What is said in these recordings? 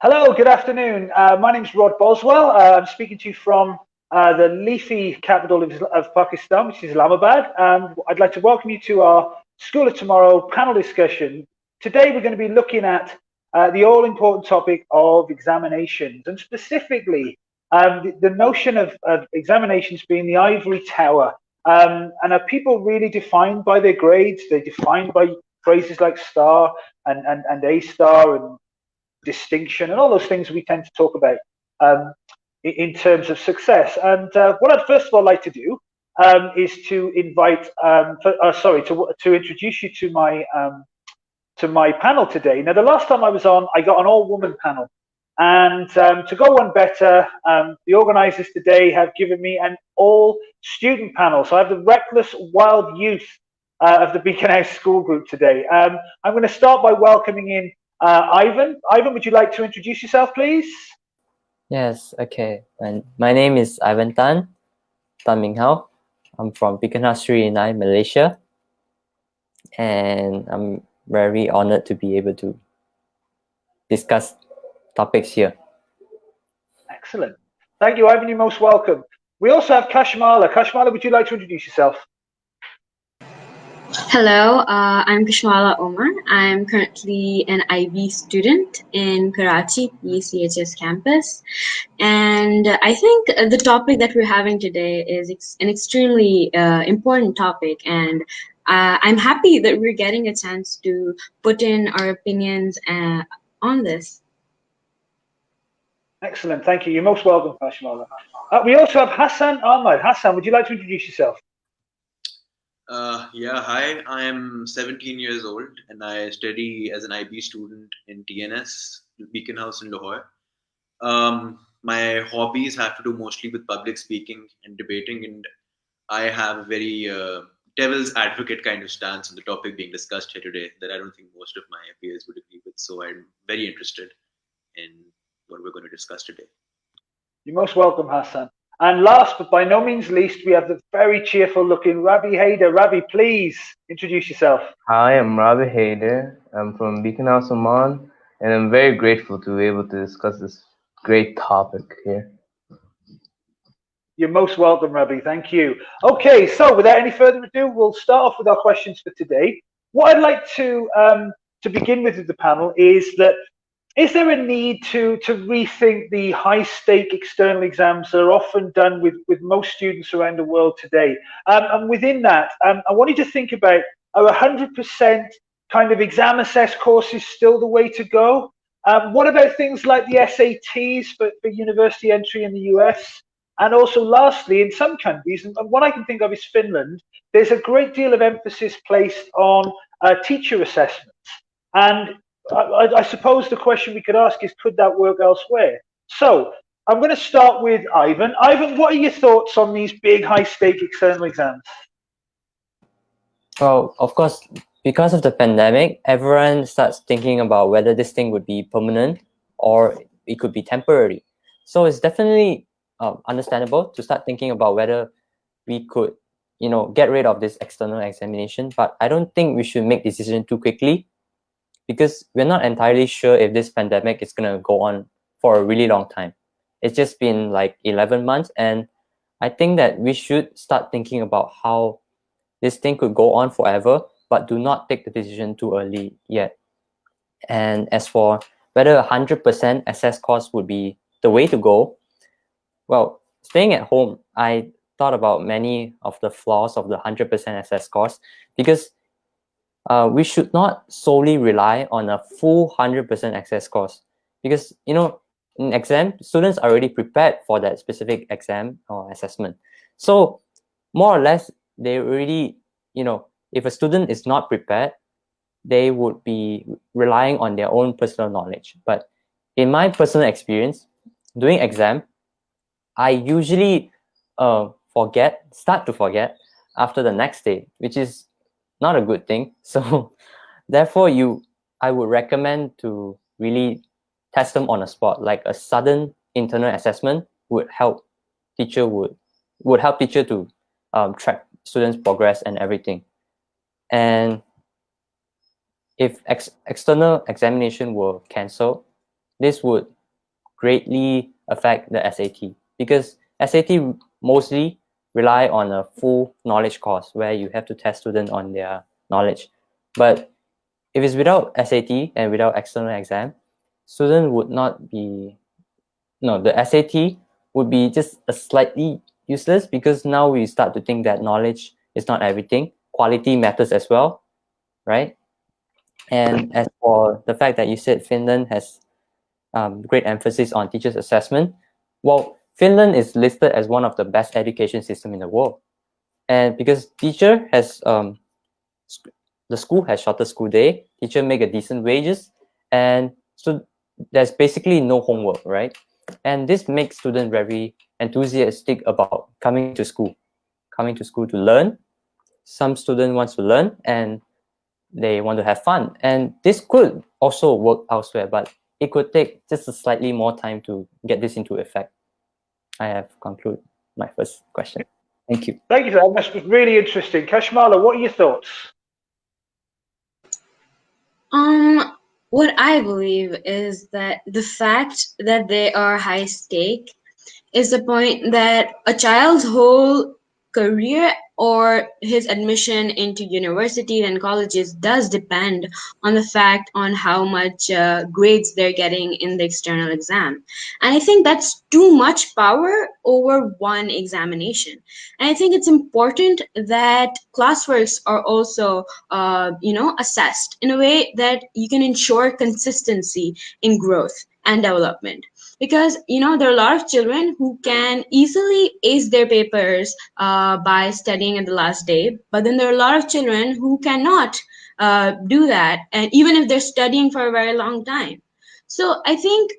Hello, good afternoon. My name's Rod Boswell. I'm speaking to you from the leafy capital of Pakistan, which is Islamabad. I'd like to welcome you to our School of Tomorrow panel discussion. Today, we're going to be looking at the all-important topic of examinations, and specifically the notion of examinations being the ivory tower. And are people really defined by their grades? They're defined by phrases like star and A star and distinction and all those things we tend to talk about in terms of success. And what I'd first of all like to do is to invite, to introduce you to my panel today. Now, the last time I was on, I got an all-woman panel, and to go one better, the organisers today have given me an all-student panel. So I have the reckless wild youth of the Beacon House School Group today. I'm going to start by welcoming in Ivan. Ivan, would you like to introduce yourself, please? Yes, okay. And my name is Ivan Tan Ming. I'm from Beacon House 39, Malaysia. And I'm very honored to be able to discuss topics here. Excellent. Thank you, Ivan. You're most welcome. We also have Kashmala. Kashmala, would you like to introduce yourself? Hello, I'm Kashmala Omer. I'm currently an IB student in Karachi, PCHS campus. And I think the topic that we're having today is an extremely important topic. And I'm happy that we're getting a chance to put in our opinions on this. Excellent. Thank you. You're most welcome, Kashmala. We also have Hasan Ahmad. Hasan, would you like to introduce yourself? Yeah, hi, I'm 17 years old and I study as an IB student in TNS, Beacon House in Lahore. My hobbies have to do mostly with public speaking and debating, and I have a very devil's advocate kind of stance on the topic being discussed here today that I don't think most of my peers would agree with. So I'm very interested in what we're going to discuss today. You're most welcome, Hasan. And last but by no means least, we have the very cheerful looking Rabie Haider. Rabie, please introduce yourself. Hi, I'm Rabie Haider. I'm from Beacon House, Oman, and I'm very grateful to be able to discuss this great topic here. You're most welcome, Rabie. Thank you. Okay, so without any further ado, we'll start off with our questions for today. What I'd like to begin with the panel is that is there a need to rethink the high-stake external exams that are often done with most students around the world today? And within that, I want you to think about, are 100% kind of exam-assessed courses still the way to go? What about things like the SATs for university entry in the US? And also, lastly, in some countries, and what I can think of is Finland, there's a great deal of emphasis placed on teacher assessments. And I suppose the question we could ask is, could that work elsewhere? So I'm going to start with Ivan. Ivan, what are your thoughts on these big high-stake external exams? Well, of course, because of the pandemic, everyone starts thinking about whether this thing would be permanent or it could be temporary. So it's definitely understandable to start thinking about whether we could, get rid of this external examination. But I don't think we should make decision too quickly, because we're not entirely sure if this pandemic is going to go on for a really long time. It's just been like 11 months, and I think that we should start thinking about how this thing could go on forever, but do not take the decision too early yet. And as for whether 100% assessed course would be the way to go, well, staying at home, I thought about many of the flaws of the 100% assessed course, because we should not solely rely on a full 100% access course, because in exam, students are already prepared for that specific exam or assessment. So more or less, they already, if a student is not prepared, they would be relying on their own personal knowledge. But in my personal experience, doing exam, I usually start to forget after the next day, which is not a good thing. So therefore, I would recommend to really test them on the spot. Like a sudden internal assessment would help teacher to track students' progress and everything. And if external examination were cancelled, this would greatly affect the SAT, because SAT mostly rely on a full knowledge course where you have to test students on their knowledge. But if it's without SAT and without external exam, student would not be, no, the SAT would be just a slightly useless, because now we start to think that knowledge is not everything. Quality matters as well, right? And as for the fact that you said Finland has great emphasis on teachers' assessment, well, Finland is listed as one of the best education system in the world. And because teacher has, the school has shorter school day, teacher make a decent wages, and so there's basically no homework, right? And this makes students very enthusiastic about coming to school to learn. Some student wants to learn and they want to have fun, and this could also work elsewhere, but it could take just a slightly more time to get this into effect. I have concluded my first question. Thank you. Thank you for that. That was really interesting. Kashmala, what are your thoughts? What I believe is that the fact that they are high stake is the point that a child's whole career or his admission into universities and colleges does depend on the fact on how much grades they're getting in the external exam. And I think that's too much power over one examination. And I think it's important that classworks are also assessed in a way that you can ensure consistency in growth and development, because there are a lot of children who can easily ace their papers by studying at the last day, but then there are a lot of children who cannot do that, and even if they're studying for a very long time. So I think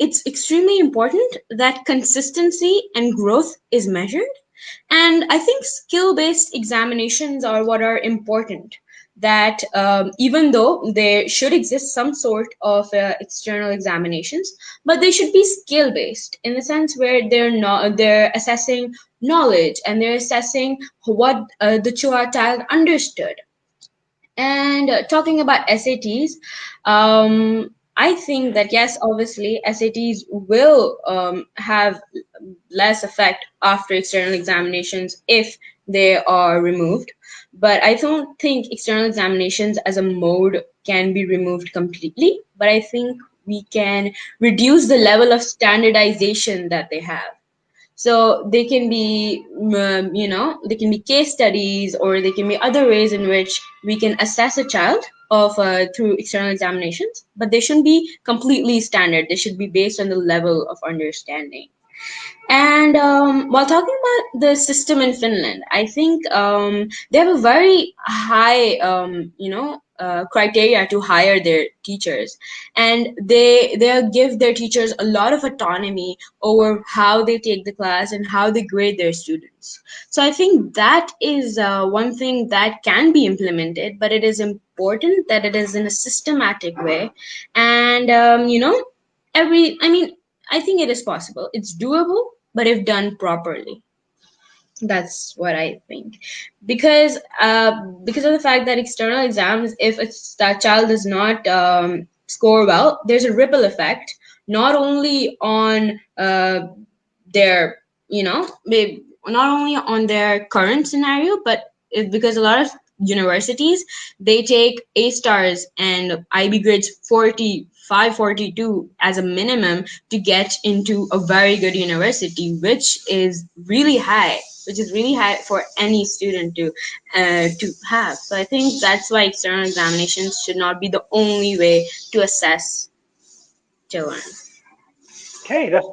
it's extremely important that consistency and growth is measured, and I think skill-based examinations are what are important, that even though there should exist some sort of external examinations, but they should be skill based in the sense where they're assessing knowledge and they're assessing what the child understood. And talking about SATs, I think that yes, obviously SATs will have less effect after external examinations if they are removed. But I don't think external examinations as a mode can be removed completely. But I think we can reduce the level of standardization that they have. So they can be, they can be case studies, or they can be other ways in which we can assess a child of through external examinations. But they shouldn't be completely standard. They should be based on the level of understanding. And while talking about the system in Finland, I think they have a very high, criteria to hire their teachers, and they give their teachers a lot of autonomy over how they take the class and how they grade their students. So I think that is one thing that can be implemented, but it is important that it is in a systematic way, and I think it is possible. It's doable, but if done properly. That's what I think. Because of the fact that external exams, if that child does not score well, there's a ripple effect, not only on their, not only on their current scenario, but because a lot of universities, they take A stars and IB grades 45, 42 as a minimum to get into a very good university, which is really high, for any student to have. So I think that's why external examinations should not be the only way to assess children. Okay, that's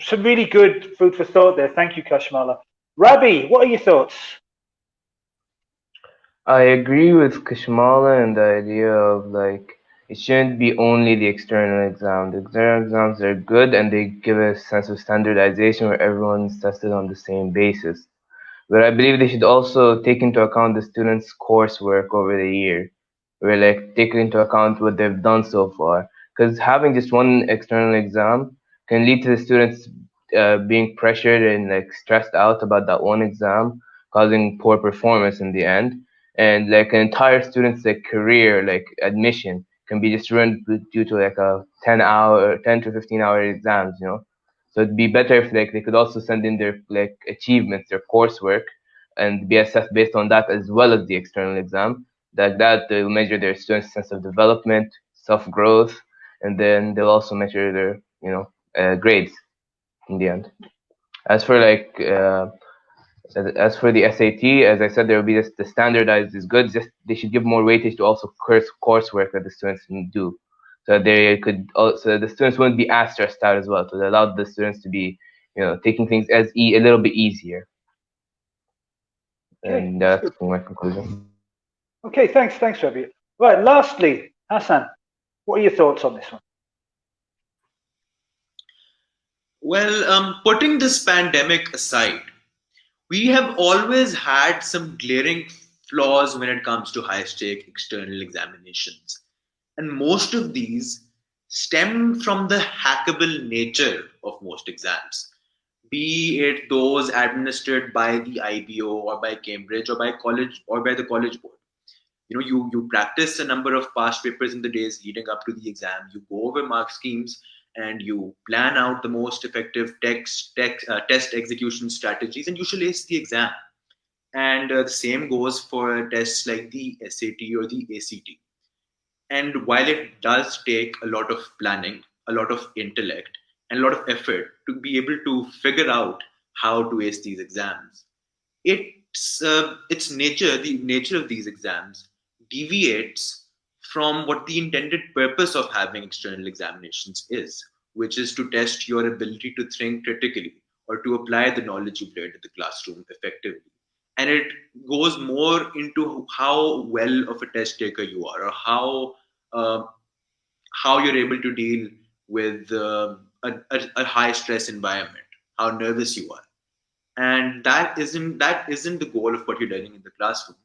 some really good food for thought there. Thank you, Kashmala. Rabie, what are your thoughts? I agree with Kashmala and the idea of like it shouldn't be only the external exam. The external exams are good and they give a sense of standardization where everyone's tested on the same basis. But I believe they should also take into account the students' coursework over the year, where like take into account what they've done so far. Because having just one external exam can lead to the students being pressured and like stressed out about that one exam, causing poor performance in the end. And like an entire student's like career, like admission, can be just ruined due to like a 10 to 15 hour exams, you know. So it'd be better if like they could also send in their like achievements, their coursework, and be assessed based on that as well as the external exam. Like that, they'll measure their students' sense of development, self-growth, and then they'll also measure their, you know, grades in the end. As for like as for the SAT, as I said, there will be the standardized is good. Just they should give more weightage to also coursework that the students can do, so they could also the students wouldn't be as stressed out as well. So they allowed the students to be, you know, taking things as a little bit easier. Okay, And that's my conclusion. Okay, thanks, Rabie. Right, lastly, Hasan, what are your thoughts on this one? Well, putting this pandemic aside, we have always had some glaring flaws when it comes to high-stake external examinations. And most of these stem from the hackable nature of most exams, be it those administered by the IBO or by Cambridge or by college or by the college board. You know, you practice a number of past papers in the days leading up to the exam. You go over mark schemes and you plan out the most effective test execution strategies, and you shall ace the exam. And the same goes for tests like the SAT or the ACT. And while it does take a lot of planning, a lot of intellect, and a lot of effort to be able to figure out how to ace these exams, its nature, the nature of these exams, deviates from what the intended purpose of having external examinations is, which is to test your ability to think critically or to apply the knowledge you've learned in the classroom effectively. And it goes more into how well of a test taker you are, or how you're able to deal with a high stress environment, how nervous you are. And that isn't the goal of what you're learning in the classroom.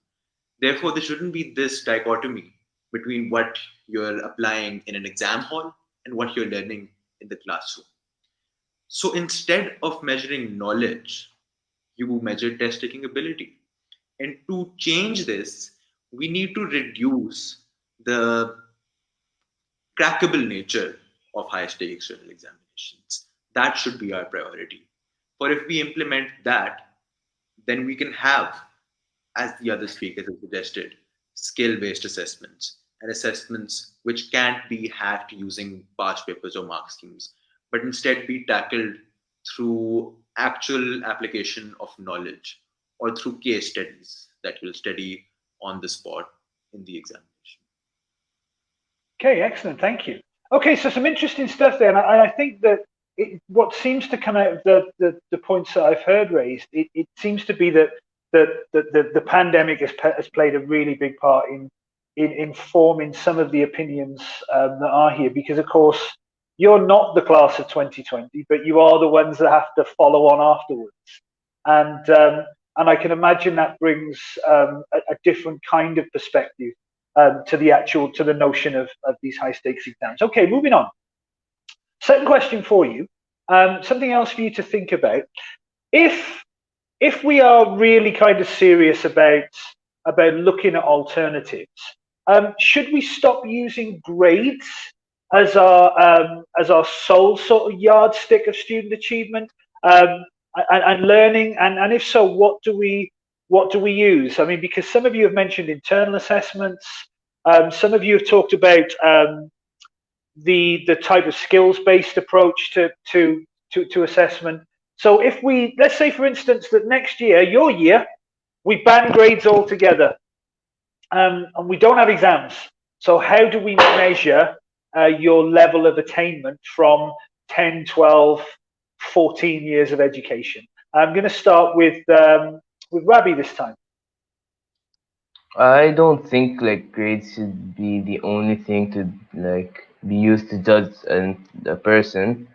Therefore, there shouldn't be this dichotomy between what you're applying in an exam hall and what you're learning in the classroom. So instead of measuring knowledge, you measure test taking ability. And to change this, we need to reduce the crackable nature of high stake external examinations. That should be our priority. For if we implement that, then we can have, as the other speakers have suggested, skill based assessments and assessments which can't be hacked using past papers or mark schemes, but instead be tackled through actual application of knowledge or through case studies that will study on the spot in the examination. Okay, excellent, thank you. Okay, so some interesting stuff there, and I think that what seems to come out of the points that I've heard raised, it seems to be that the pandemic has played a really big part in forming some of the opinions that are here, because of course you're not the class of 2020, but you are the ones that have to follow on afterwards, and I can imagine that brings a different kind of perspective to the notion of these high stakes exams. Okay, moving on. Second question for you, something else for you to think about. If we are really kind of serious about looking at alternatives, should we stop using grades as our sole sort of yardstick of student achievement and learning? And if so, what do we use? I mean, because some of you have mentioned internal assessments, some of you have talked about the type of skills-based approach to assessment. So if let's say, for instance, that next year, your year, we ban grades altogether, and we don't have exams. So how do we measure your level of attainment from 10, 12, 14 years of education? I'm going to start with Rabie this time. I don't think like grades should be the only thing to like be used to judge a person,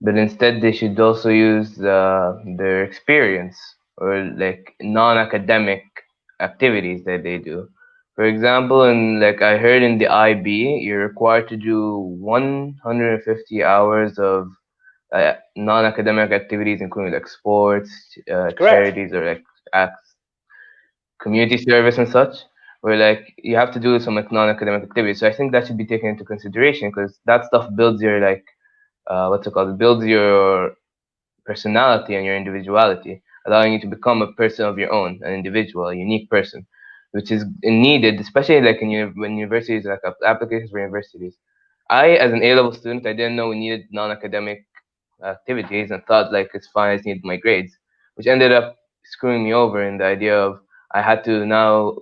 but instead they should also use their experience or like non-academic activities that they do. For example, in like I heard in the IB, you're required to do 150 hours of non-academic activities, including like sports, charities, or like acts, community service and such. where like you have to do some like non-academic activities. So I think that should be taken into consideration because that stuff builds your like what's it called? It builds your personality and your individuality, allowing you to become a person of your own, an individual, a unique person, which is needed, especially like when universities like applications for universities. I, as an A-level student, I didn't know we needed non-academic activities and thought like it's fine, I just need my grades, which ended up screwing me over in the idea of I had to now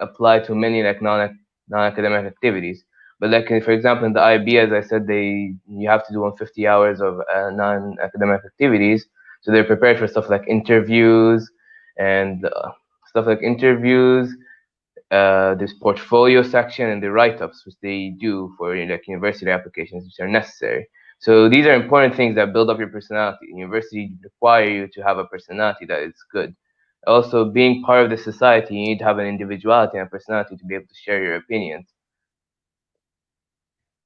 apply to many like non-academic activities. But like for example in the IB, as I said, you have to do 150 hours of non-academic activities, so they're prepared for stuff like interviews and stuff like interviews. This portfolio section and the write-ups which they do for like university applications which are necessary. So these are important things that build up your personality. University require you to have a personality that is good. Also, being part of the society, you need to have an individuality and a personality to be able to share your opinions.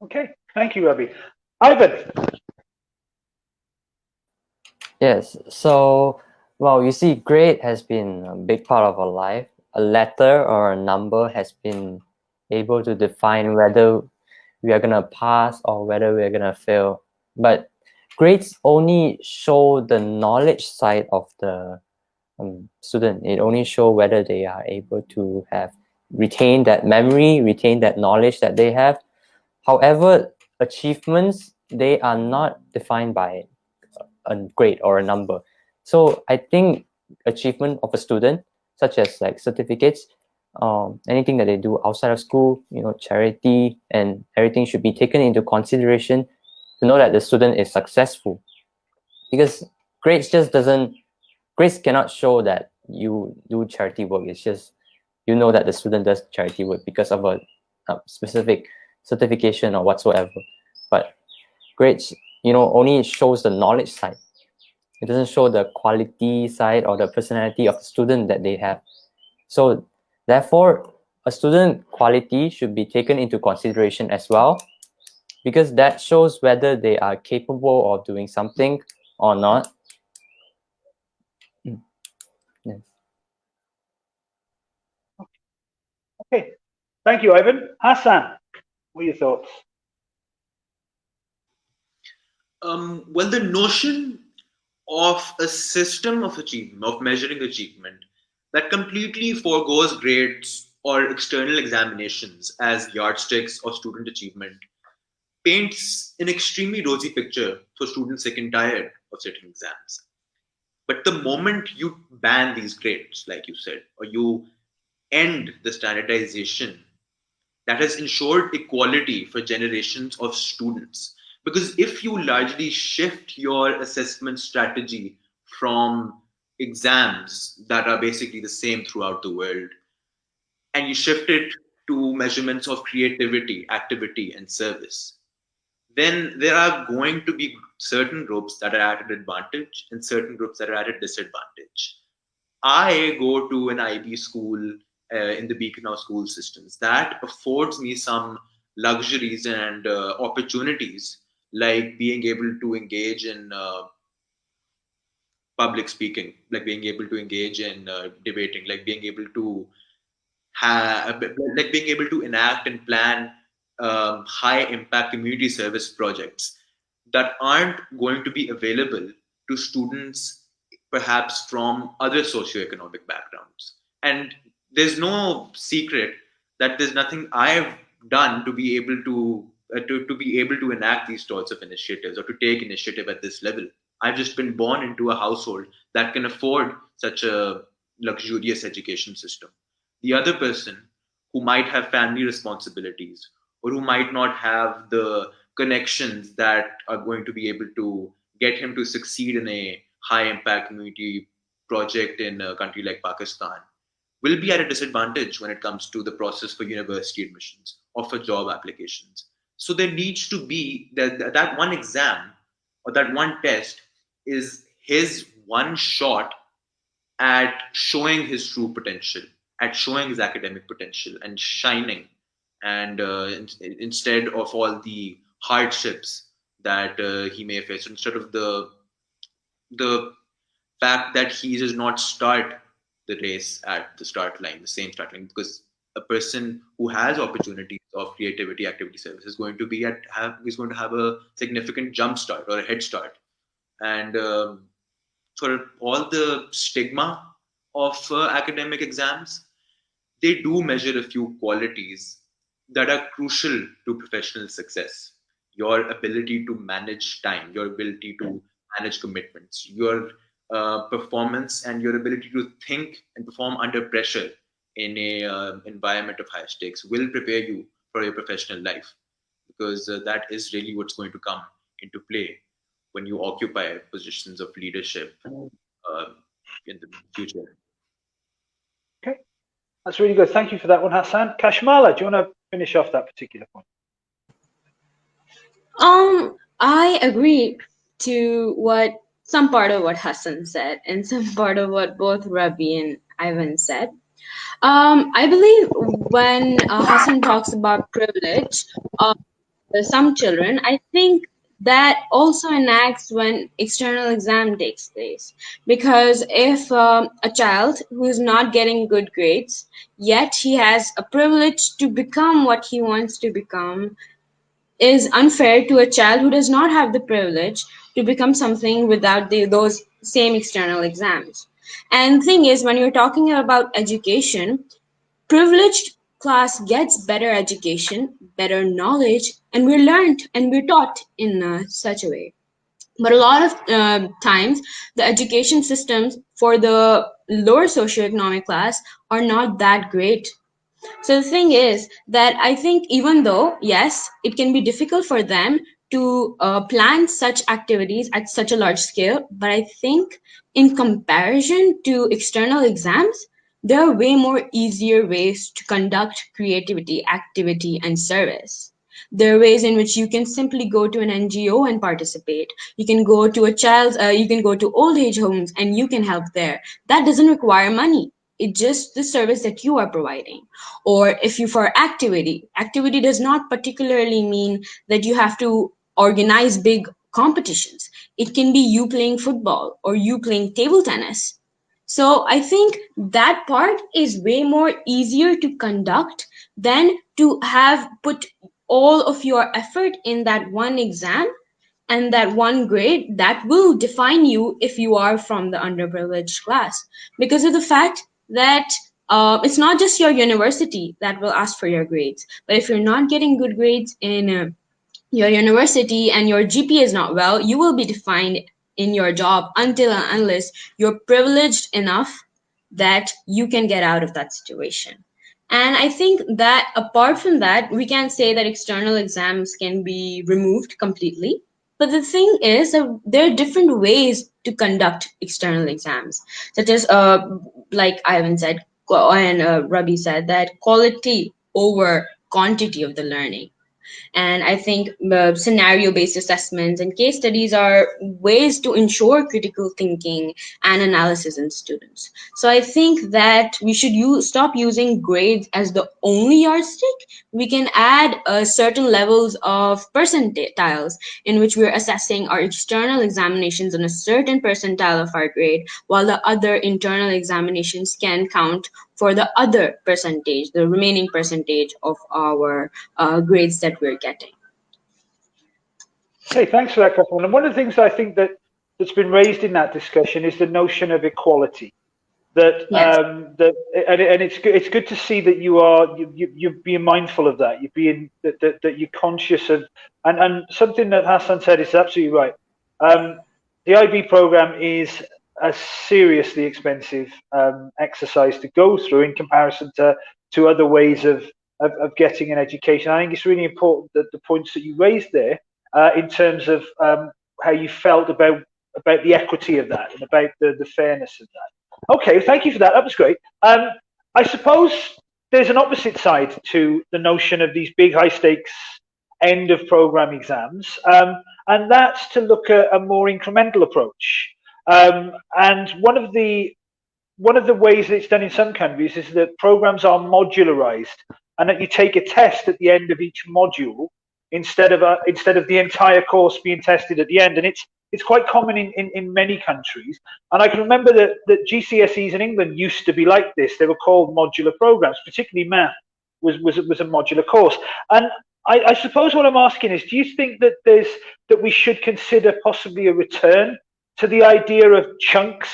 Okay, thank you, Rabie. Ivan. Yes, so, well, you see, grade has been a big part of our life. A letter or a number has been able to define whether we are going to pass or whether we are going to fail. But grades only show the knowledge side of the student. It only show whether they are able to have retain that memory, retain that knowledge that they have. However, achievements, they are not defined by a grade or a number. So I think achievement of a student, such as like certificates, anything that they do outside of school, charity and everything should be taken into consideration to know that the student is successful. Because grades cannot show that you do charity work. It's just that the student does charity work because of a specific certification or whatsoever. But grades, only shows the knowledge side. It doesn't show the quality side or the personality of the student that they have. So therefore, a student quality should be taken into consideration as well, because that shows whether they are capable of doing something or not. Yes. Okay, thank you, Ivan. Hasan, what are your thoughts? Well, the notion of a system of achievement, of measuring achievement, that completely foregoes grades or external examinations as yardsticks of student achievement paints an extremely rosy picture for students sick and tired of sitting exams. But the moment you ban these grades, like you said, or you end the standardization that has ensured equality for generations of students. Because if you largely shift your assessment strategy from exams that are basically the same throughout the world, and you shift it to measurements of creativity, activity, and service, then there are going to be certain groups that are at an advantage and certain groups that are at a disadvantage. I go to an IB school in the Beacon House school systems that affords me some luxuries and opportunities, like being able to engage in public speaking, like being able to engage in debating, like being able to like being able to enact and plan high impact community service projects that aren't going to be available to students perhaps from other socioeconomic backgrounds. And there's no secret that there's nothing I've done to be able to be able to enact these sorts of initiatives or to take initiative at this level. I've just been born into a household that can afford such a luxurious education system. The other person who might have family responsibilities or who might not have the connections that are going to be able to get him to succeed in a high impact community project in a country like Pakistan will be at a disadvantage when it comes to the process for university admissions or for job applications. So there needs to be that one exam or that one test is his one shot at showing his true potential, at showing his academic potential and shining, and instead of all the hardships that he may face, instead of the fact that he does not start the race at the start line, the same start line, because a person who has opportunities of creativity activity service is going to have a significant jump start or a head start. And for all the stigma of academic exams, they do measure a few qualities that are crucial to professional success. Your ability to manage time, your ability to manage commitments, your performance, and your ability to think and perform under pressure in a environment of high stakes will prepare you for your professional life, because that is really what's going to come into play when you occupy positions of leadership in the future. Okay, that's really good. Thank you for that one, Hasan. Kashmala, do you want to finish off that particular point? I agree to some part of what Hasan said and some part of what both Rabie and Ivan said. I believe when Hasan talks about privilege of some children, I think that also enacts when external exam takes place. Because if a child who is not getting good grades, yet he has a privilege to become what he wants to become, is unfair to a child who does not have the privilege to become something without those same external exams. And the thing is, when you're talking about education, privileged class gets better education, better knowledge, and we're learned and we're taught in such a way. But a lot of times, the education systems for the lower socioeconomic class are not that great. So the thing is that I think even though, yes, it can be difficult for them to plan such activities at such a large scale, but I think in comparison to external exams, there are way more easier ways to conduct creativity, activity, and service. There are ways in which you can simply go to an NGO and participate. You can go to you can go to old age homes and you can help there. That doesn't require money. It's just the service that you are providing. Or if you for activity does not particularly mean that you have to organize big competitions. It can be you playing football or you playing table tennis. So I think that part is way more easier to conduct than to have put all of your effort in that one exam and that one grade that will define you if you are from the underprivileged class, because of the fact that it's not just your university that will ask for your grades, but if you're not getting good grades in your university and your GPA is not well, you will be defined in your job until and unless you're privileged enough that you can get out of that situation. And I think that apart from that, we can say that external exams can be removed completely. But the thing is that there are different ways to conduct external exams, such as, like Ivan said, and Rabie said, that quality over quantity of the learning. And I think scenario-based assessments and case studies are ways to ensure critical thinking and analysis in students. So I think that we should stop using grades as the only yardstick. We can add certain levels of percentiles in which we're assessing our external examinations on a certain percentile of our grade, while the other internal examinations can count for the other percentage, the remaining percentage of our grades that we're getting. Okay, thanks for that, Catherine. And one of the things I think that's been raised in that discussion is the notion of equality. That Yes. And it's good to see that you're being mindful of that. You're being that you're conscious of, and something that Hasan said is absolutely right. The IB program is a seriously expensive exercise to go through in comparison to other ways of getting an education. I think it's really important that the points that you raised there in terms of how you felt about the equity of that and about the fairness of that. Okay, thank you for that. That was great. I suppose there's an opposite side to the notion of these big high stakes end of program exams, and that's to look at a more incremental approach. And one of the ways that it's done in some countries is that programs are modularized, and that you take a test at the end of each module instead of the entire course being tested at the end. And it's quite common in many countries. And I can remember that GCSEs in England used to be like this. They were called modular programs, particularly math was a modular course. And I suppose what I'm asking is, do you think that we should consider possibly a return to the idea of chunks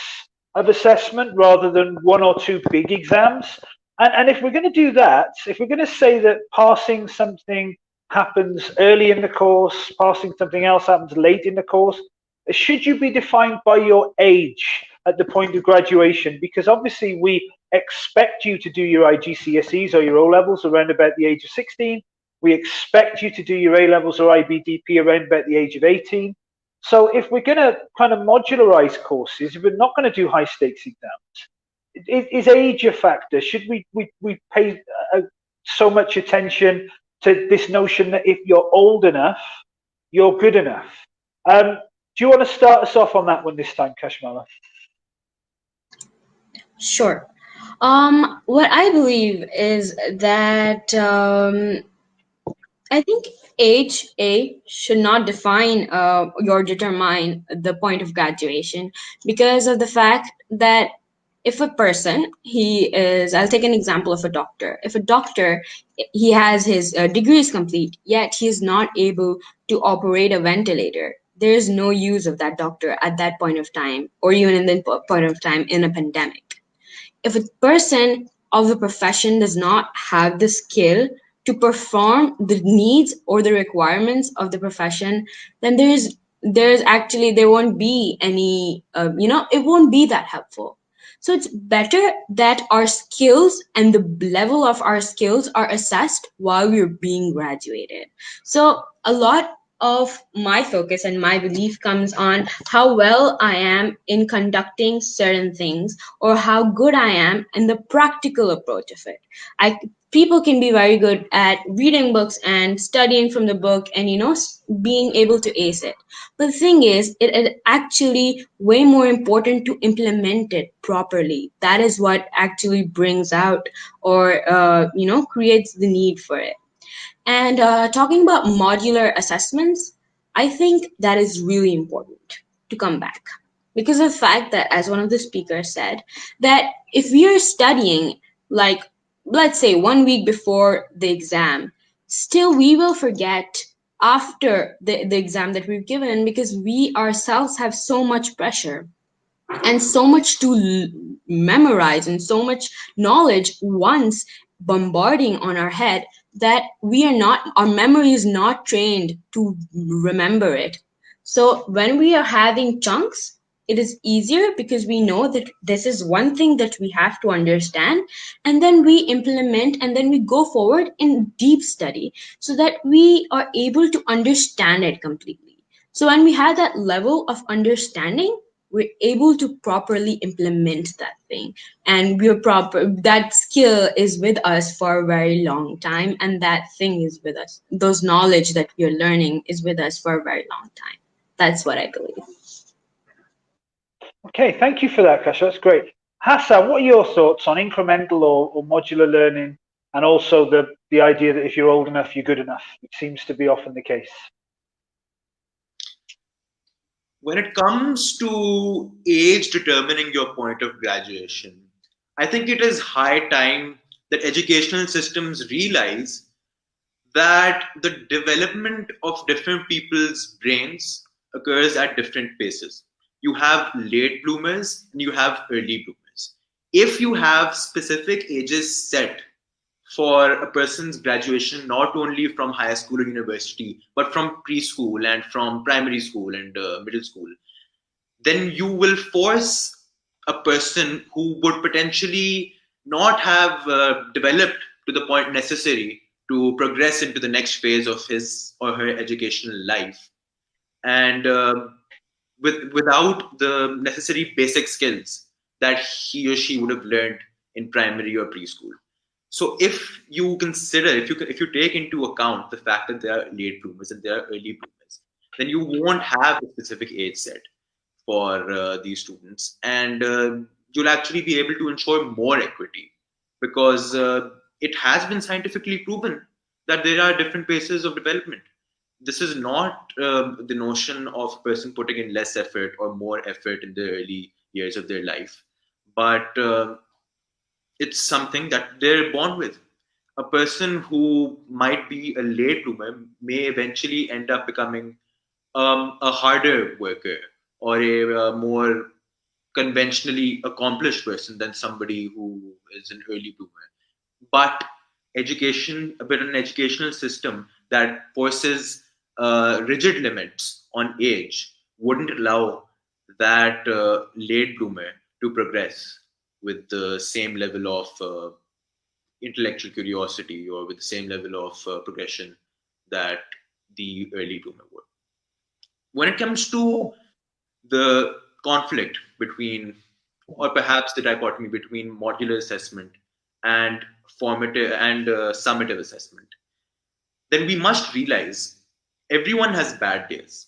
of assessment rather than one or two big exams? And if we're going to do that, if we're going to say that passing something happens early in the course, passing something else happens late in the course, should you be defined by your age at the point of graduation? Because obviously we expect you to do your IGCSEs or your O-levels around about the age of 16. We expect you to do your A-levels or IBDP around about the age of 18. So if we're going to kind of modularize courses, if we're not going to do high stakes exams, is age a factor? Should we pay so much attention to this notion that if you're old enough, you're good enough? Do you want to start us off on that one this time, Kashmala? Sure. What I believe is that I think age should not define or determine the point of graduation, because of the fact that if a person, I'll take an example of a doctor. If a doctor, he has his degrees complete, yet he is not able to operate a ventilator, there is no use of that doctor at that point of time, or even in the point of time in a pandemic. If a person of the profession does not have the skill to perform the needs or the requirements of the profession, then there won't be any, it won't be that helpful. So it's better that our skills and the level of our skills are assessed while we're being graduated. So a lot of my focus and my belief comes on how well I am in conducting certain things, or how good I am in the practical approach of it. People can be very good at reading books and studying from the book and, being able to ace it. But the thing is, it is actually way more important to implement it properly. That is what actually brings out or, creates the need for it. And talking about modular assessments, I think that is really important to come back, because of the fact that, as one of the speakers said, that if we are studying, like, let's say 1 week before the exam, still we will forget after the exam that we've given, because we ourselves have so much pressure and so much to memorize and so much knowledge once bombarding on our head, that our memory is not trained to remember it. So when we are having chunks, it is easier because we know that this is one thing that we have to understand, and then we implement, and then we go forward in deep study so that we are able to understand it completely. So when we have that level of understanding, we're able to properly implement that thing, and that skill is with us for a very long time, and that thing is with us. Those knowledge that we are learning is with us for a very long time. That's what I believe. Okay, thank you for that, Kasha. That's great. Hasan, what are your thoughts on incremental or modular learning, and also the idea that if you're old enough, you're good enough, which seems to be often the case? When it comes to age determining your point of graduation, I think it is high time that educational systems realize that the development of different people's brains occurs at different paces. You have late bloomers and you have early bloomers. If you have specific ages set for a person's graduation, not only from high school or university, but from preschool and from primary school and middle school, then you will force a person who would potentially not have developed to the point necessary to progress into the next phase of his or her educational life, and without the necessary basic skills that he or she would have learned in primary or preschool. So if you consider, if you take into account the fact that there are late bloomers and there are early bloomers, then you won't have a specific age set for these students, and you'll actually be able to ensure more equity, because it has been scientifically proven that there are different paces of development. this is not the notion of a person putting in less effort or more effort in the early years of their life, but it's something that they're born with. A person who might be a late bloomer may eventually end up becoming a harder worker or a more conventionally accomplished person than somebody who is an early bloomer. But education, a bit of an educational system that forces rigid limits on age wouldn't allow that late bloomer to progress with the same level of intellectual curiosity or with the same level of progression that the early bloomer would. When it comes to the conflict between, or perhaps the dichotomy between modular assessment and formative and summative assessment, then we must realize everyone has bad days.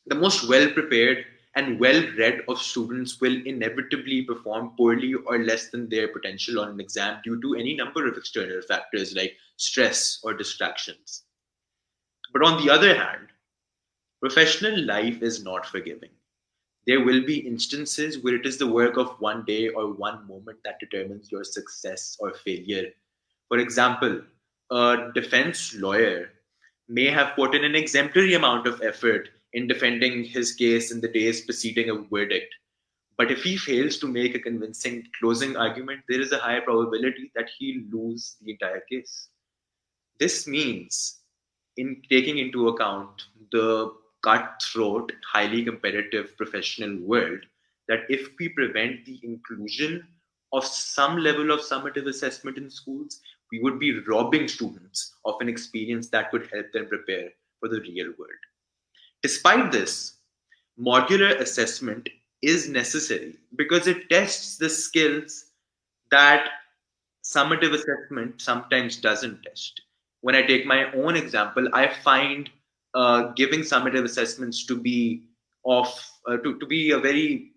The most well prepared and well read of students will inevitably perform poorly or less than their potential on an exam due to any number of external factors like stress or distractions. But on the other hand, professional life is not forgiving. There will be instances where it is the work of one day or one moment that determines your success or failure. For example, a defense lawyer may have put in an exemplary amount of effort in defending his case in the days preceding a verdict. But if he fails to make a convincing closing argument, there is a high probability that he'll lose the entire case. This means, in taking into account the cutthroat, highly competitive professional world, that if we prevent the inclusion of some level of summative assessment in schools, we would be robbing students of an experience that could help them prepare for the real world. Despite this, modular assessment is necessary because it tests the skills that summative assessment sometimes doesn't test. When I take my own example, I find giving summative assessments to be to be a very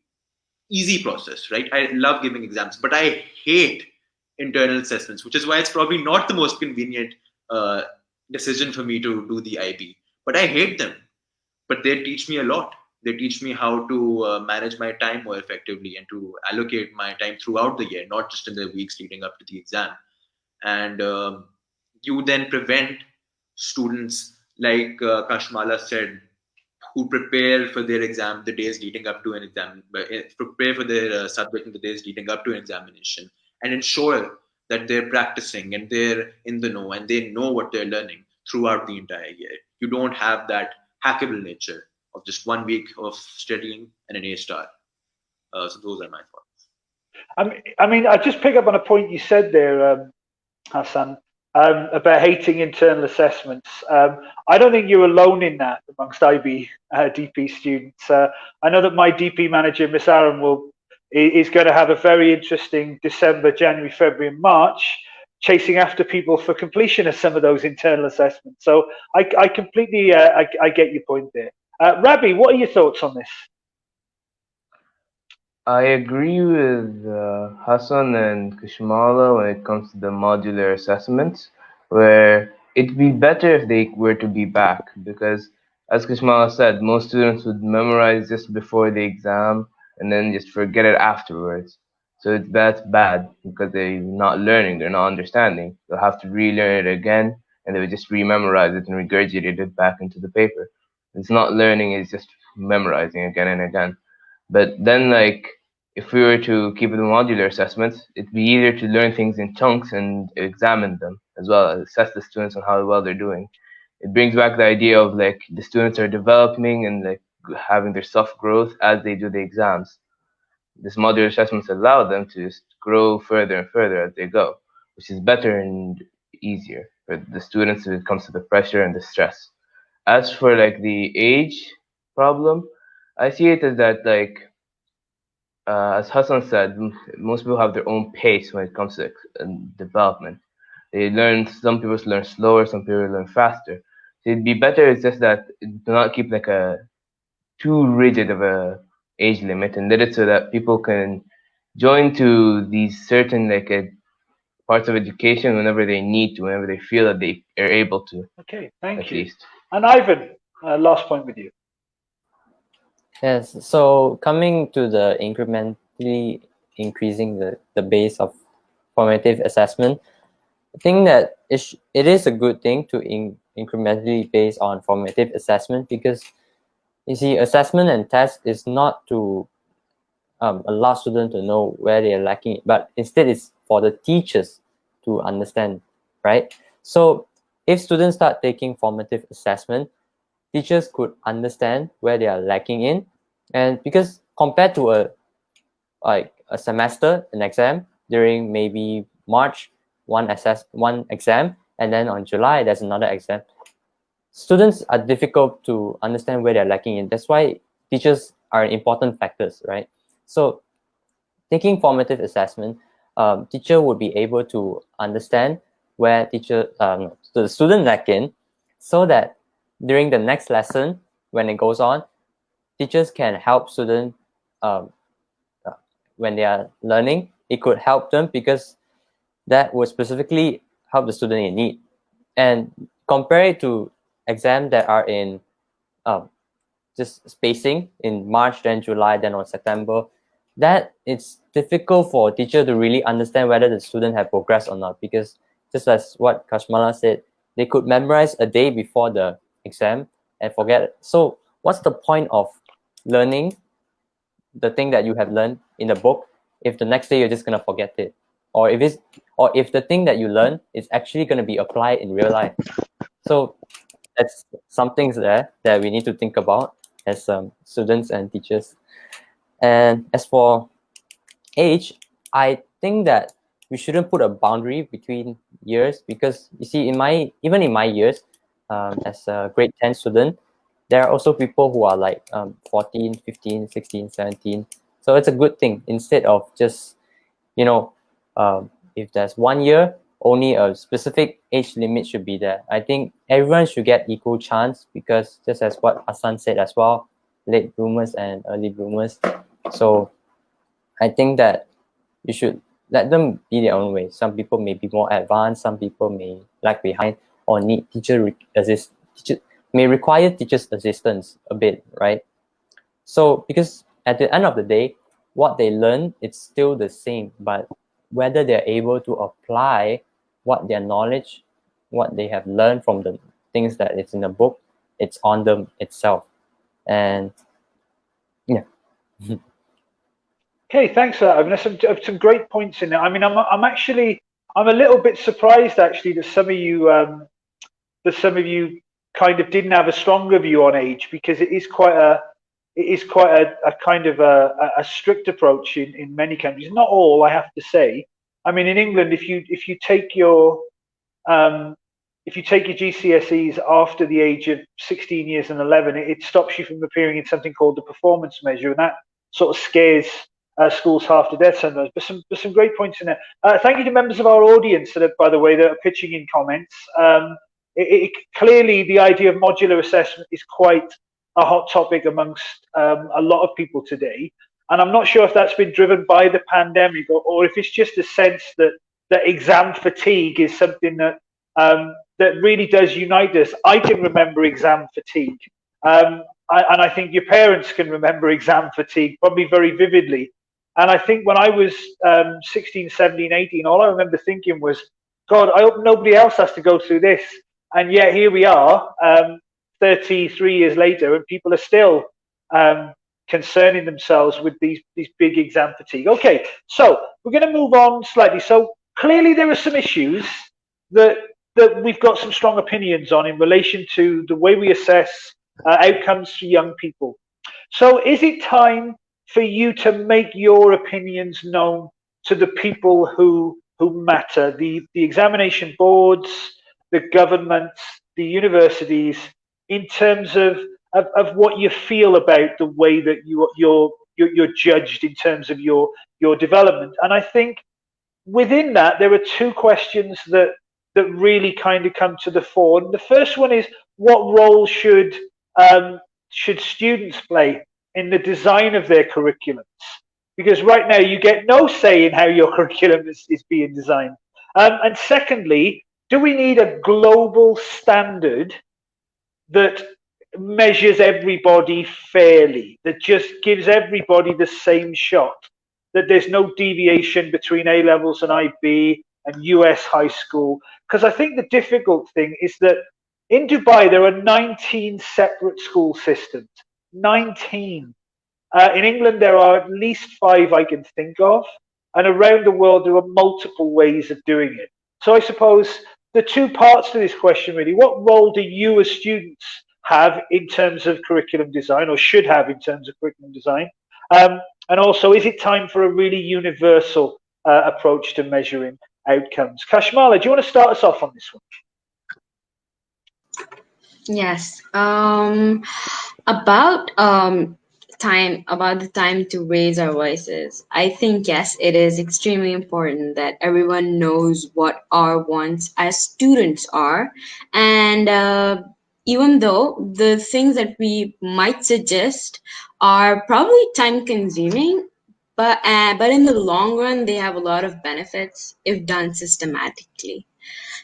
easy process, right? I love giving exams, but I hate internal assessments, which is why it's probably not the most convenient decision for me to do the IB. But I hate them, but they teach me a lot. They teach me how to manage my time more effectively and to allocate my time throughout the year, not just in the weeks leading up to the exam. And you then prevent students, like Kashmala said, who prepare for their exam the days leading up to an exam, prepare for their subject in the days leading up to an examination, and ensure that they're practicing and they're in the know and they know what they're learning throughout the entire year. You don't have that hackable nature of just 1 week of studying and an A star. So those are my thoughts. I just pick up on a point you said there, Hasan, about hating internal assessments. I don't think you're alone in that amongst IB DP students. I know that my DP manager, Miss Aaron, is going to have a very interesting December, January, February, and March, chasing after people for completion of some of those internal assessments. So I completely I get your point there. Rabie, what are your thoughts on this? I agree with Hasan and Kashmala when it comes to the modular assessments, where it'd be better if they were to be back, because as Kashmala said, most students would memorize just before the exam and then just forget it afterwards. So that's bad because they're not learning, they're not understanding. They'll have to relearn it again, and they would just rememorize it and regurgitate it back into the paper. It's not learning, it's just memorizing again and again. But then, like, if we were to keep it in modular assessments, it'd be easier to learn things in chunks and examine them as well as assess the students on how well they're doing. It brings back the idea of like the students are developing and like having their self growth as they do the exams. This modular assessments allow them to just grow further and further as they go, which is better and easier for the students when it comes to the pressure and the stress. As for like the age problem, I see it as that like as Hassan said, most people have their own pace when it comes to development. They learn. Some people learn slower. Some people learn faster. So it'd be better. It's just that do not keep like a too rigid of a age limit, and let it so that people can join to these certain like parts of education whenever they need to, whenever they feel that they are able to. Okay, thank at you. least. And Ivan, last point with you. Yes, so coming to the incrementally increasing the base of formative assessment, I think that it is a good thing to incrementally base on formative assessment, because you see, assessment and test is not to allow students to know where they are lacking, but instead it's for the teachers to understand, right? So if students start taking formative assessment, teachers could understand where they are lacking in. And because compared to a semester, an exam, during maybe March, one exam, and then on July there's another exam, students are difficult to understand where they're lacking in. That's why teachers are important factors, right? So taking formative assessment, teacher would be able to understand where the student lack in, so that during the next lesson, when it goes on, teachers can help students when they are learning. It could help them because that would specifically help the student in need. And compare it to exams that are in just spacing in March, then July, then on September, that it's difficult for a teacher to really understand whether the student have progressed or not, because just as what Kashmala said, they could memorize a day before the exam and forget it. So what's the point of learning the thing that you have learned in the book if the next day you're just going to forget it? Or if the thing that you learn is actually going to be applied in real life. So that's some things there that we need to think about as students and teachers. And as for age, I think that we shouldn't put a boundary between years, because you see, even in my years, as a grade 10 student, there are also people who are like 14, 15, 16, 17. So it's a good thing, instead of just, if there's 1 year, only a specific age limit should be there. I think everyone should get equal chance, because just as what Hasan said as well, late bloomers and early bloomers. So I think that you should let them be their own way. Some people may be more advanced, some people may lag behind or need may require teacher's assistance a bit, right? So because at the end of the day, what they learn, it's still the same, but whether they're able to apply what their knowledge, what they have learned from the things that it's in the book, it's on them itself. And yeah. Okay, thanks for that. I mean, there's some great points in there. I mean, I'm a little bit surprised actually that some of you kind of didn't have a stronger view on age, because it is quite a kind of a strict approach in many countries. Not all, I have to say. I mean, in England, if you take your GCSEs after the age of 16 years and 11, it stops you from appearing in something called the performance measure, and that sort of scares schools half to death sometimes. But some great points in there. Thank you to members of our audience that are, by the way, that are pitching in comments. Clearly, the idea of modular assessment is quite a hot topic amongst a lot of people today. And I'm not sure if that's been driven by the pandemic, or if it's just a sense that exam fatigue is something that really does unite us. I can remember exam fatigue. And I think your parents can remember exam fatigue probably very vividly. And I think when I was 16, 17, 18, all I remember thinking was, God, I hope nobody else has to go through this. And yet here we are, 33 years later, and people are still concerning themselves with these big exam fatigue. Okay, so we're going to move on slightly. So clearly there are some issues that we've got some strong opinions on in relation to the way we assess outcomes for young people. So is it time for you to make your opinions known to the people who matter, the examination boards, the governments, the universities, in terms of what you feel about the way that you're judged in terms of your development? And I think within that there are two questions that really kind of come to the fore. And the first one is, what role should students play in the design of their curriculums? Because right now you get no say in how your curriculum is being designed. And secondly, do we need a global standard that measures everybody fairly, that just gives everybody the same shot, that there's no deviation between A levels and IB and US high school? Because I think the difficult thing is that in Dubai there are 19 separate school systems. 19. In England there are at least 5 I can think of, and around the world there are multiple ways of doing it. So I suppose the two parts to this question really: what role do you as students have in terms of curriculum design, or should have in terms of curriculum design? And also, is it time for a really universal approach to measuring outcomes? Kashmala, do you want to start us off on this one? Yes. About the time to raise our voices. I think yes, it is extremely important that everyone knows what our wants as students are, and even though the things that we might suggest are probably time consuming, but in the long run they have a lot of benefits if done systematically.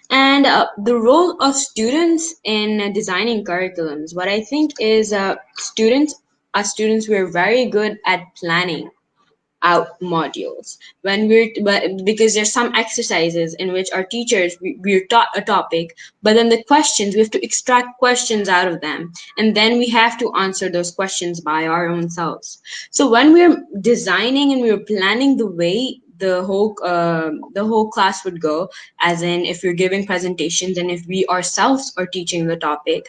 And the role of students in designing curriculums, what I think is students, we're very good at planning out modules because there's some exercises in which our teachers we're taught a topic, but then the questions we have to extract questions out of them, and then we have to answer those questions by our own selves. So when we're designing and we're planning the way the whole class would go, as in if you're giving presentations and if we ourselves are teaching the topic,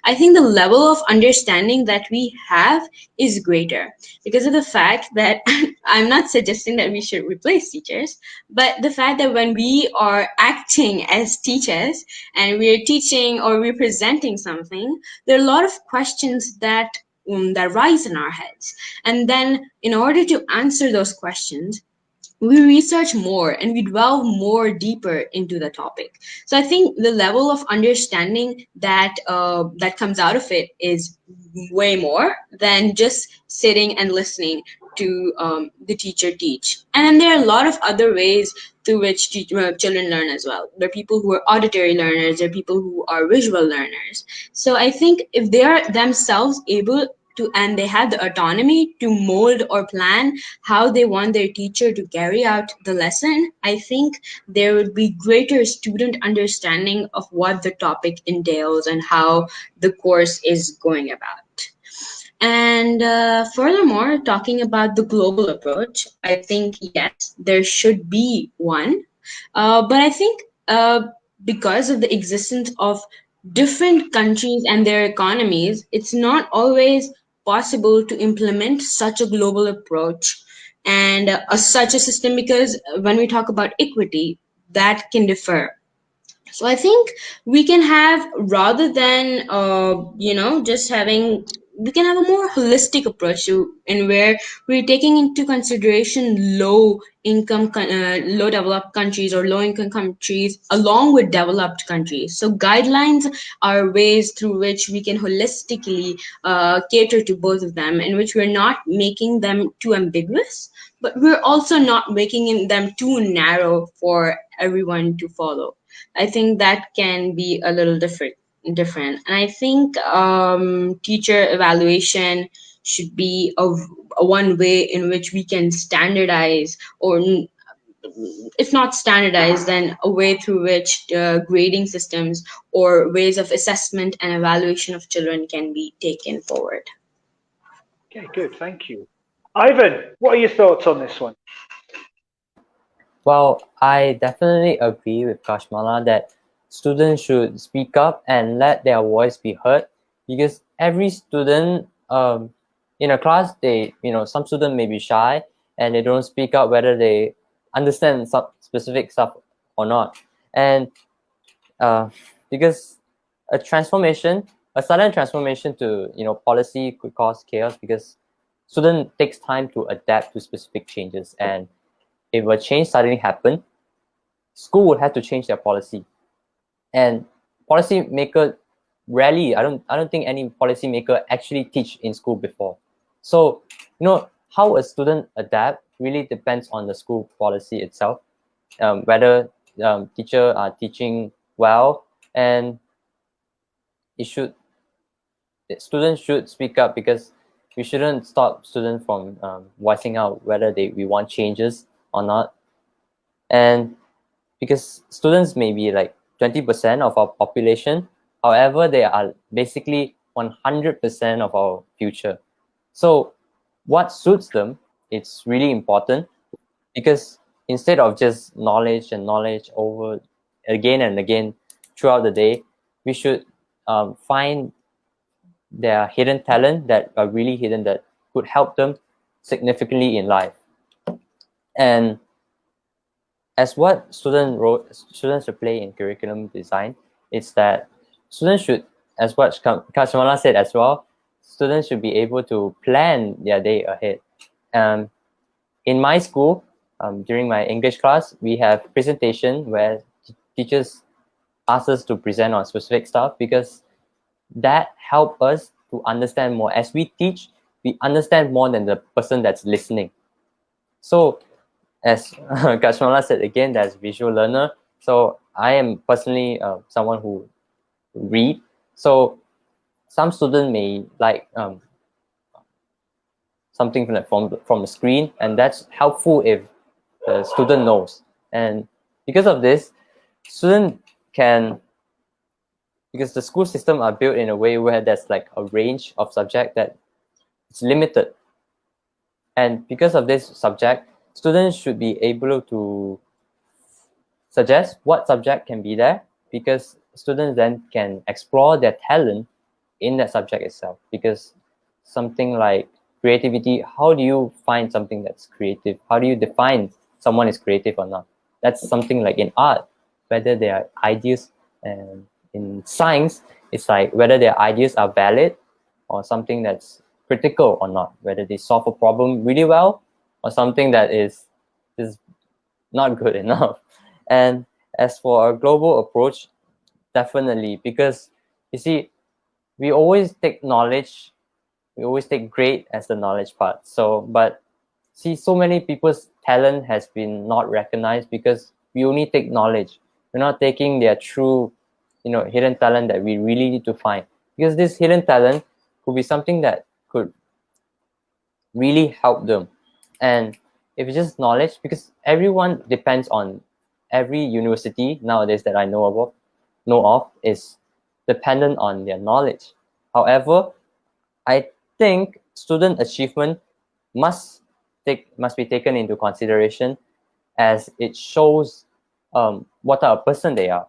I think the level of understanding that we have is greater because of the fact that I'm not suggesting that we should replace teachers, but the fact that when we are acting as teachers and we're teaching or we're presenting something, there are a lot of questions that rise in our heads. And then in order to answer those questions, we research more and we delve more deeper into the topic. So I think the level of understanding that comes out of it is way more than just sitting and listening to the teacher teach. And then there are a lot of other ways through which children learn as well. There are people who are auditory learners, there are people who are visual learners. So I think if they are themselves able to, and they have the autonomy to mold or plan how they want their teacher to carry out the lesson, I think there would be greater student understanding of what the topic entails and how the course is going about. And furthermore, talking about the global approach, I think yes, there should be one. But I think because of the existence of different countries and their economies, it's not always possible to implement such a global approach and such a system, because when we talk about equity, that can differ. So I think we can have, rather than just having, we can have a more holistic approach to, in where we're taking into consideration low developed countries or low income countries along with developed countries. So guidelines are ways through which we can holistically cater to both of them, in which we're not making them too ambiguous, but we're also not making them too narrow for everyone to follow. I think that can be a little different. And I think teacher evaluation should be a one way in which we can standardize, or if not standardize, then a way through which grading systems or ways of assessment and evaluation of children can be taken forward. Okay, good. Thank you. Ivan, what are your thoughts on this one? Well, I definitely agree with Kashmala that students should speak up and let their voice be heard, because every student in a class, some students may be shy and they don't speak up whether they understand some specific stuff or not. And because a sudden transformation to policy could cause chaos, because student takes time to adapt to specific changes, and if a change suddenly happened, school would have to change their policy. And policymaker rarely, I don't think any policymaker actually teach in school before. So how a student adapt really depends on the school policy itself, whether teacher are teaching well, and it should students should speak up, because we shouldn't stop students from voicing out whether we want changes or not. And because students may be like 20% of our population, however, they are basically 100% of our future. So what suits them, it's really important, because instead of just knowledge and knowledge over again and again throughout the day, we should find their hidden talent that are really hidden, that could help them significantly in life. And as what students should play in curriculum design, it's that students should, as what Kashmala said as well, students should be able to plan their day ahead. In my school, during my English class, we have presentation where teachers ask us to present on specific stuff, because that help us to understand more. As we teach, we understand more than the person that's listening. So as Kashmala said again, that's visual learner. So I am personally someone who read. So some student may like something from the screen, and that's helpful if the student knows. And because of this, student can, because the school system are built in a way where there's like a range of subject that it's limited. And because of this subject, students should be able to suggest what subject can be there, because students then can explore their talent in that subject itself. Because something like creativity, how do you find something that's creative? How do you define someone is creative or not? That's something like in art, whether there are ideas, and in science, it's like whether their ideas are valid or something that's critical or not, whether they solve a problem really well or something that is not good enough. And as for a global approach, definitely, because you see, we always take knowledge, we always take grade as the knowledge part. So, but see, so many people's talent has been not recognized, because we only take knowledge. We're not taking their true, hidden talent that we really need to find. Because this hidden talent could be something that could really help them. And if it's just knowledge, because everyone depends on, every university nowadays that I know of is dependent on their knowledge. However, I think student achievement must be taken into consideration, as it shows what type of person they are.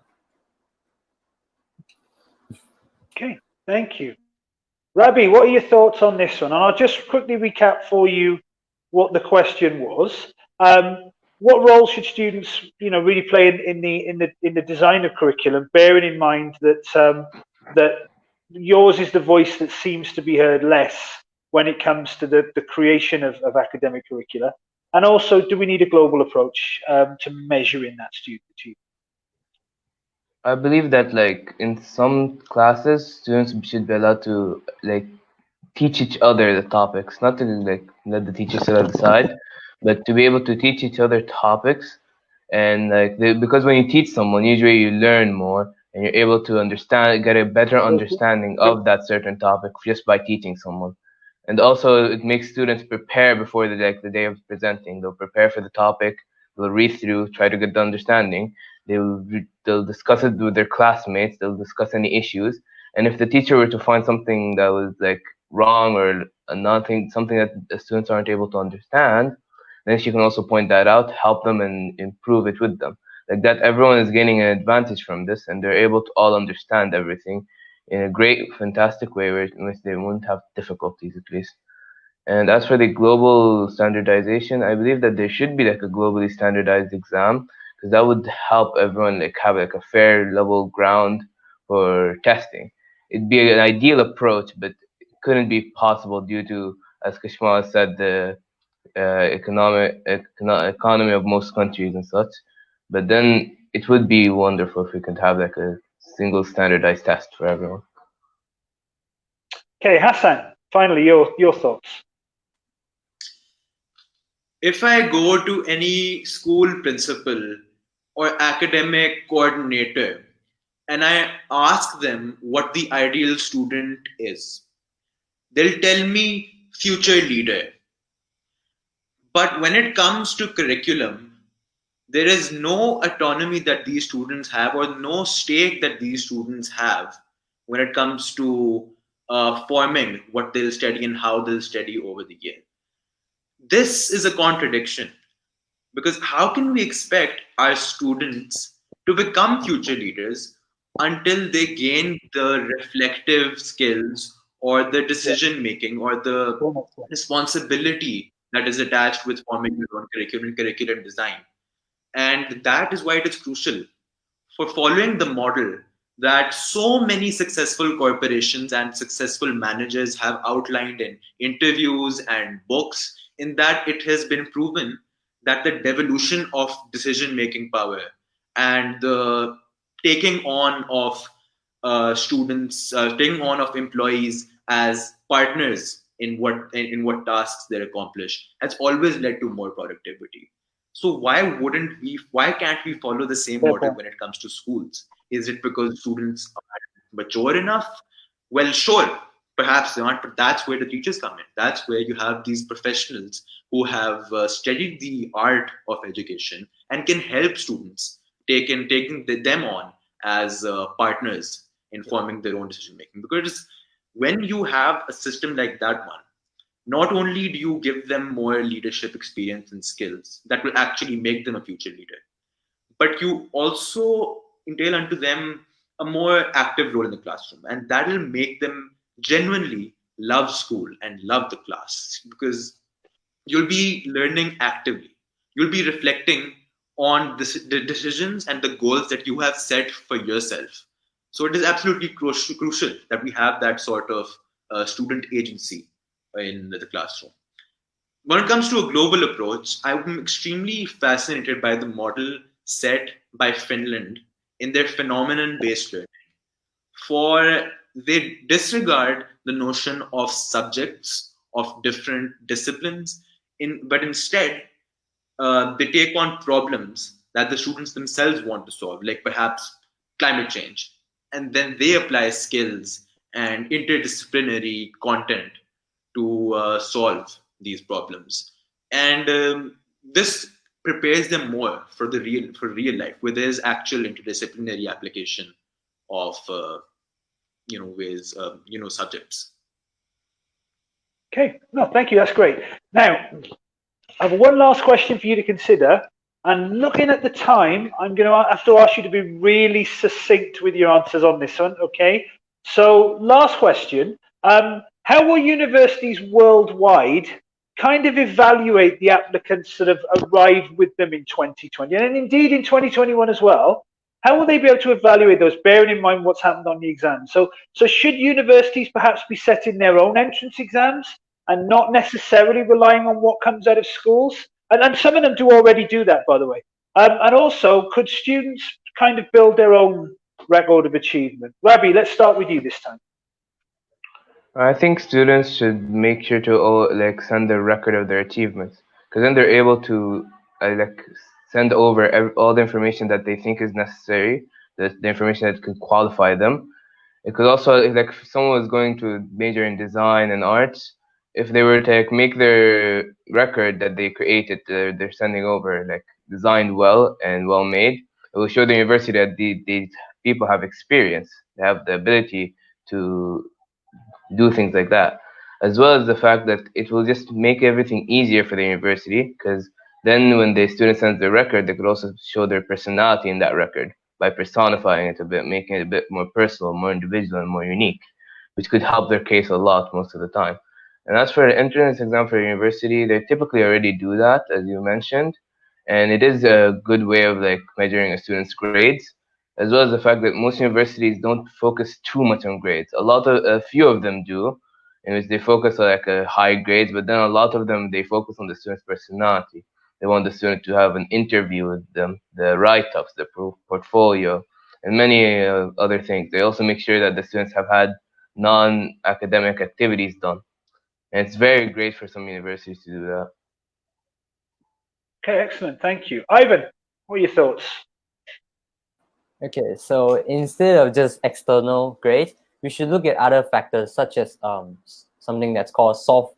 Okay, thank you. Rabie, what are your thoughts on this one? And I'll just quickly recap for you what the question was. What role should students, really play in the design of curriculum, bearing in mind that that yours is the voice that seems to be heard less when it comes to the creation of academic curricula? And also, do we need a global approach to measuring that student achievement? I believe that like in some classes, students should be allowed to like teach each other the topics, not to like let the teacher sit aside, but to be able to teach each other topics. And like because when you teach someone, usually you learn more and you're able to get a better understanding of that certain topic just by teaching someone. And also it makes students prepare before the day of presenting. They'll prepare for the topic, they'll read through, try to get the understanding. They'll discuss it with their classmates, they'll discuss any issues. And if the teacher were to find something that was like wrong or something that the students aren't able to understand, then she can also point that out, help them, and improve it with them. Like that, everyone is gaining an advantage from this, and they're able to all understand everything in a great, fantastic way, in which they won't have difficulties, at least. And as for the global standardization, I believe that there should be like a globally standardized exam, because that would help everyone like have like a fair level ground for testing. It'd be an ideal approach, but it couldn't be possible due to, as Kashmala said, the economy of most countries and such. But then it would be wonderful if we could have like a single standardized test for everyone. Okay, Hasan, finally, your thoughts. If I go to any school principal or academic coordinator and I ask them what the ideal student is, They'll tell me future leader. But when it comes to curriculum, there is no autonomy that these students have or no stake that these students have when it comes to forming what they'll study and how they'll study over the year. This is a contradiction, because how can we expect our students to become future leaders until they gain the reflective skills or the decision making or the responsibility that is attached with forming your own curriculum design? And that is why it is crucial for following the model that so many successful corporations and successful managers have outlined in interviews and books, in that it has been proven that the devolution of decision making power and the taking on of students, taking on of employees as partners in what tasks they accomplish has always led to more productivity. So why can't we follow the same model when it comes to schools? Is it because students are mature enough? Well, sure, perhaps not, but that's where the teachers come in. That's where you have these professionals who have studied the art of education and can help students, taking them on as partners in forming their own decision making. Because when you have a system like that one, not only do you give them more leadership experience and skills that will actually make them a future leader, but you also entail unto them a more active role in the classroom. And that will make them genuinely love school and love the class, because you'll be learning actively. You'll be reflecting on the decisions and the goals that you have set for yourself. So it is absolutely crucial that we have that sort of student agency in the classroom. When it comes to a global approach, I'm extremely fascinated by the model set by Finland in their phenomenon-based learning. For they disregard the notion of subjects of different disciplines, but instead they take on problems that the students themselves want to solve, like perhaps climate change, and then they apply skills and interdisciplinary content to solve these problems. And this prepares them more for real life, where there is actual interdisciplinary application of subjects. Okay, no, thank you. That's great. Now, I have one last question for you to consider. And looking at the time, I'm going to have to ask you to be really succinct with your answers on this one. Okay. So, last question. How will universities worldwide kind of evaluate the applicants that have arrived with them in 2020 and indeed in 2021 as well? How will they be able to evaluate those, bearing in mind what's happened on the exams? So should universities perhaps be setting their own entrance exams and not necessarily relying on what comes out of schools? And some of them do already do that, by the way. And also, could students kind of build their own record of achievement? Rabie, let's start with you this time. I think students should make sure to send a record of their achievements, because then they're able to send over all the information that they think is necessary, the information that can qualify them. It could also, if someone was going to major in design and arts, if they were to make their record that they created, they're sending over designed well and well made, it will show the university that these people have experience, they have the ability to do things like that, as well as the fact that it will just make everything easier for the university, because then when the student sends their record, they could also show their personality in that record by personifying it a bit, making it a bit more personal, more individual, and more unique, which could help their case a lot most of the time. And as for the entrance exam for university, they typically already do that, as you mentioned, and it is a good way of measuring a student's grades, as well as the fact that most universities don't focus too much on grades. A few of them do, in which they focus on a high grades, but then a lot of them, they focus on the student's personality. They want the student to have an interview with them, the write-ups, the portfolio, and many other things. They also make sure that the students have had non-academic activities done. And it's very great for some universities to do that. Okay, excellent. Thank you. Ivan, what are your thoughts? Okay, so instead of just external grades, we should look at other factors such as something that's called soft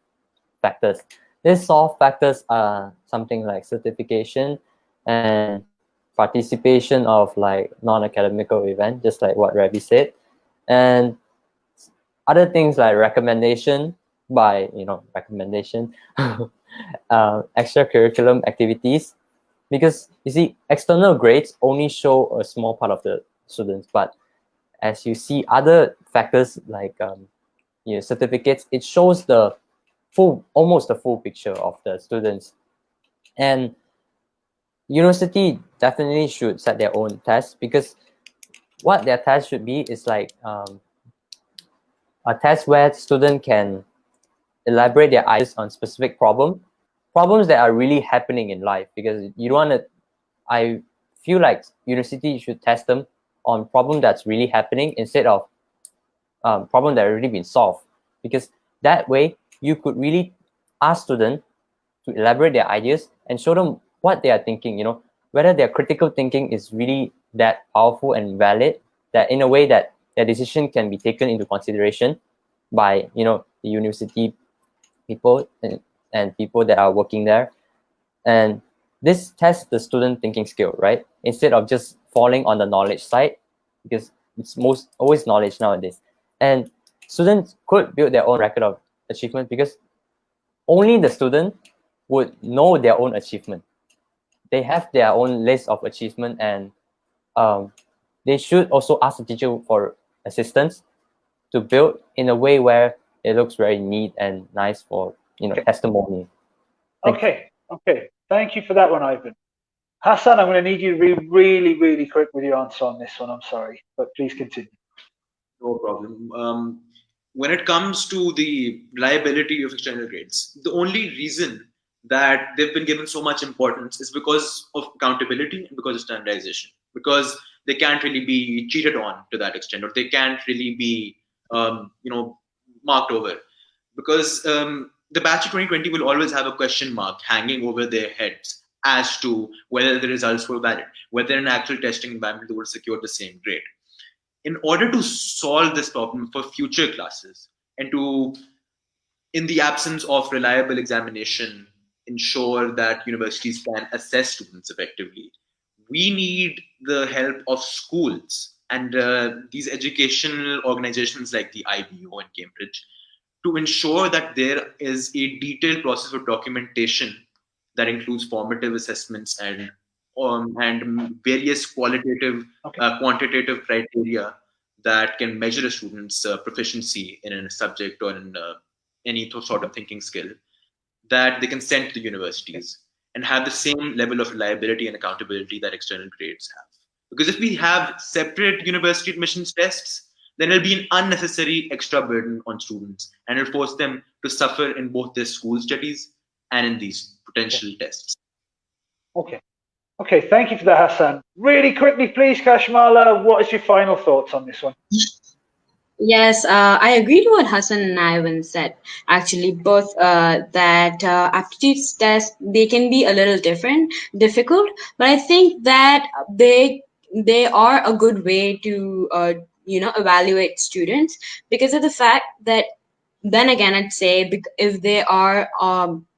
factors. These soft factors are something like certification and participation of like non-academical event, just like what Rabie said, and other things like recommendation by recommendation, extracurriculum activities, because you see external grades only show a small part of the students, but as you see other factors like certificates, it shows the almost the full picture of the students. And university definitely should set their own tests, because what their test should be is like a test where students can elaborate their ideas on specific problems that are really happening in life, because you don't want to, I feel like university should test them on problem that's really happening instead of problem that already been solved, because that way you could really ask students to elaborate their ideas and show them what they are thinking, whether their critical thinking is really that powerful and valid, that in a way that their decision can be taken into consideration by the university people and people that are working there. And this tests the student thinking skill, right? Instead of just falling on the knowledge side, because it's always knowledge nowadays. And students could build their own record of achievement, because only the student would know their own achievement. They have their own list of achievement, and they should also ask the teacher for assistance to build in a way where it looks very neat and nice for testimony. Okay. Thank you for that one, Ivan. Hasan, I'm going to need you to be really, really quick with your answer on this one. I'm sorry, but please continue. No problem. When it comes to the reliability of external grades, the only reason that they've been given so much importance is because of accountability and because of standardization, because they can't really be cheated on to that extent, or they can't really be marked over, because the batch of 2020 will always have a question mark hanging over their heads as to whether the results were valid, whether an actual testing environment would secure the same grade. In order to solve this problem for future classes and to, in the absence of reliable examination, ensure that universities can assess students effectively, we need the help of schools and these educational organizations like the IBO in Cambridge to ensure that there is a detailed process of documentation that includes formative assessments and various qualitative, quantitative criteria that can measure a student's proficiency in a subject or in any sort of thinking skill, that they can send to the universities and have the same level of reliability and accountability that external grades have. Because if we have separate university admissions tests, then it'll be an unnecessary extra burden on students, and it'll force them to suffer in both their school studies and in these potential tests. Okay, thank you for that, Hasan. Really quickly, please, Kashmala, what is your final thoughts on this one? Yes, I agree to what Hasan and Ivan said. Actually, both that aptitude tests, they can be a little difficult, but I think that they are a good way to evaluate students, because of the fact that, then again, I'd say if they are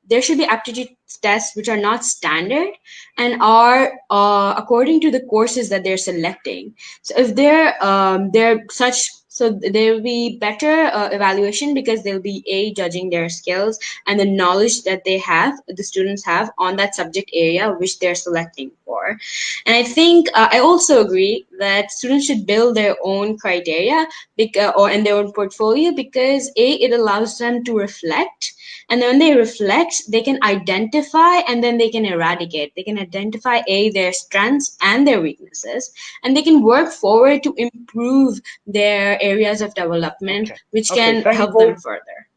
there should be aptitude tests which are not standard and are according to the courses that they're selecting. So if they're such, so there will be better evaluation, because they'll be judging their skills and the knowledge that the students have on that subject area which they're selecting for. And I think I also agree that students should build their own criteria or in their own portfolio, because it allows them to reflect, and then when they reflect, they can identify and then they can eradicate. They can identify their strengths and their weaknesses, and they can work forward to improve their areas of development, which can help them further.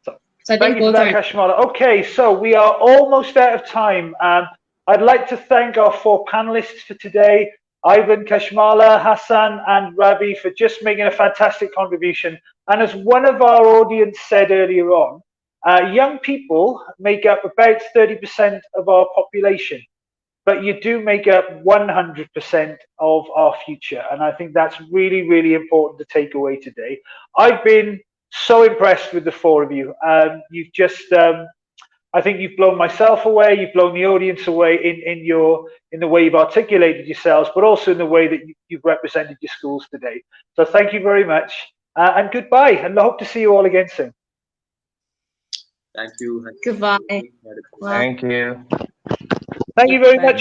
So thank you for that, Kashmala. Okay, so we are almost out of time. I'd like to thank our 4 panelists for today, Ivan, Kashmala, Hasan, and Rabie, for just making a fantastic contribution. And as one of our audience said earlier on, young people make up about 30% of our population, but you do make up 100% of our future. And I think that's really, really important to take away today. I've been so impressed with the four of you. You've just, I think you've blown myself away. You've blown the audience away in the way you've articulated yourselves, but also in the way that you've represented your schools today. So thank you very much, and goodbye. And I hope to see you all again soon. Thank you. Goodbye. Thank you. Thank you very much.